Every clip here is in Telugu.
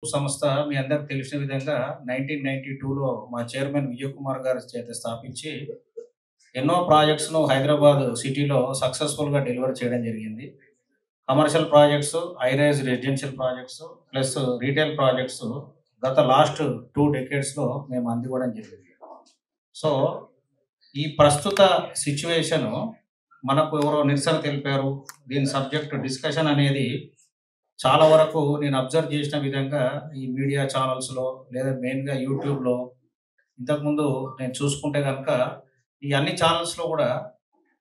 సంస్థ మీ అందరికి తెలిసిన విధంగా 1992లో మా చైర్మన్ విజయ్ కుమార్ గారి చేత స్థాపించి ఎన్నో ప్రాజెక్ట్స్‌ను హైదరాబాద్ సిటీలో సక్సెస్‌ఫుల్‌గా డెలివర్ చేయడం జరిగింది. Commercial projects, high rise residential projects plus retail projects గత లాస్ట్ 2 డెకేడ్స్‌లో మేము అందివ్వడం జరిగింది. సో, ఈ ప్రస్తుత సిట్యుయేషను మనకు ఎవరో నిరసన తెలిపారు. దీని సబ్జెక్ట్ డిస్కషన్ అనేది చాలా వరకు నేను అబ్జర్వ్ చేసిన విధంగా ఈ మీడియా ఛానల్స్‌లో లేదా మెయిన్‌గా యూట్యూబ్‌లో ఇంతకుముందు నేను చూసుకుంటే గనక ఈ అన్ని ఛానల్స్‌లో గూడా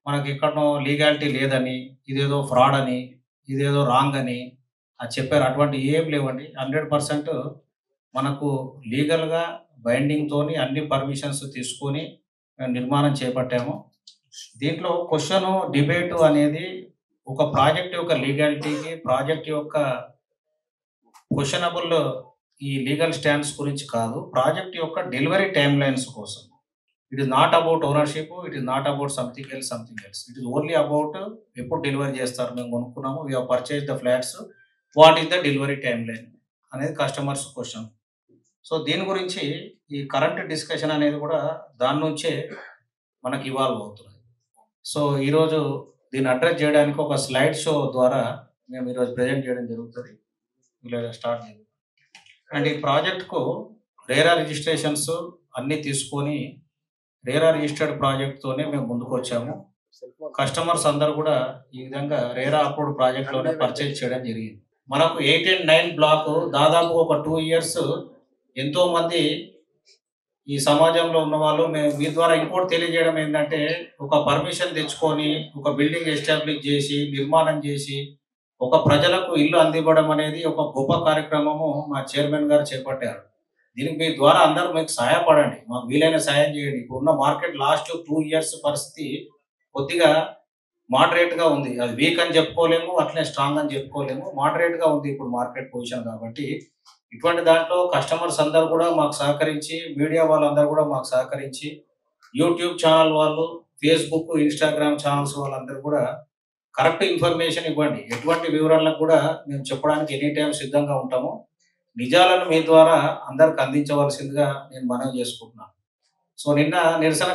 మనకెక్కడనో లీగాలిటీ లేదని, ఇదేదో ఫ్రాడ్ అని, ఇదేదో రాంగ్ అని చెప్పారు. అటువంటివి ఏం లేవండి. 100% మనకు లీగల్‌గా బైండింగ్‌తోని అన్ని పర్మిషన్స్ తీసుకొని మేము నిర్మాణం చేపట్టాము. దీంట్లో క్వెషను, డిబేటు అనేది ఒక ప్రాజెక్ట్ యొక్క లీగాలిటీకి, ప్రాజెక్ట్ యొక్క క్వెషనబుల్ ఈ లీగల్ స్టాండ్స్ గురించి కాదు. ప్రాజెక్ట్ యొక్క డెలివరీ టైమ్‌లైన్స్ కోసం. ఇట్ ఈస్ నాట్ అబౌట్ ఓనర్‌షిప్. It is not about something else, something else. It is only about ఎప్పుడు డెలివరీ చేస్తారు. మేము కొనుక్కున్నాము. We have purchased the flats. What is the delivery timeline అనేది కస్టమర్స్ క్వెషన్. సో, దీని గురించి ఈ కరెంట్ డిస్కషన్ అనేది కూడా దాని నుంచే మనకి ఇవాల్వ్ అవుతున్నది. సో, ఈరోజు దీన్ని అడ్రెస్ చేయడానికి ఒక స్లైడ్ షో ద్వారా మేము ఈరోజు ప్రెజెంట్ చేయడం జరుగుతది. ఇలా స్టార్ట్ చేద్దాం. అండ్ ఈ ప్రాజెక్ట్‌కు రేరా రిజిస్ట్రేషన్స్ అన్నీ తీసుకొని రేరా రిజిస్టర్డ్ ప్రాజెక్ట్‌తోనే మేము ముందుకొచ్చాము. కస్టమర్స్ అందరూ కూడా ఈ విధంగా రేరా అప్రూవ్డ్ ప్రాజెక్ట్‌లోనే పర్చేజ్ చేయడం జరిగింది. మనకు 8 అండ్ 9 బ్లాక్ దాదాపు ఒక 2 ఇయర్స్ ఎంతోమంది ఈ సమాజంలో ఉన్నవాళ్ళు మీ ద్వారా ఇంకోటి తెలియజేయడం ఏంటంటే, ఒక పర్మిషన్ తెచ్చుకొని, ఒక బిల్డింగ్ ఎస్టాబ్లిష్ చేసి, నిర్మాణం చేసి, ఒక ప్రజలకు ఇల్లు అందివ్వడం అనేది ఒక గొప్ప కార్యక్రమము మా చైర్మన్ గారు చేపట్టారు. దీనికి మీ ద్వారా అందరూ మీకు సహాయపడండి. మాకు వీలైన సాయం చేయండి. ఇప్పుడున్న మార్కెట్ లాస్ట్ 2 ఇయర్స్ పరిస్థితి కొద్దిగా మోడరేట్‌గా ఉంది. అది వీక్ అని చెప్పుకోలేము. అట్లనే స్ట్రాంగ్ అని చెప్పుకోలేము. మోడరేట్‌గా ఉంది ఇప్పుడు మార్కెట్ పొజిషన్ కాబట్టి, ఇటువంటి దాంట్లో కస్టమర్స్ అందరూ కూడా మాకు సహకరించి, మీడియా వాళ్ళందరూ కూడా మాకు సహకరించి, యూట్యూబ్ ఛానల్ వాళ్ళు, ఫేస్‌బుక్, ఇన్‌స్టాగ్రామ్ ఛానల్స్ వాళ్ళందరూ కూడా కరెక్ట్ ఇన్ఫర్మేషన్ ఇవ్వండి. ఎటువంటి వివరాలకు కూడా మేము చెప్పడానికి ఎనీ టైమ్ సిద్ధంగా ఉంటాము. నిజాలను మీ ద్వారా అందరికి అందించవలసిందిగా నేను మనవి చేసుకుంటున్నాను. సో, నిన్న నిరసన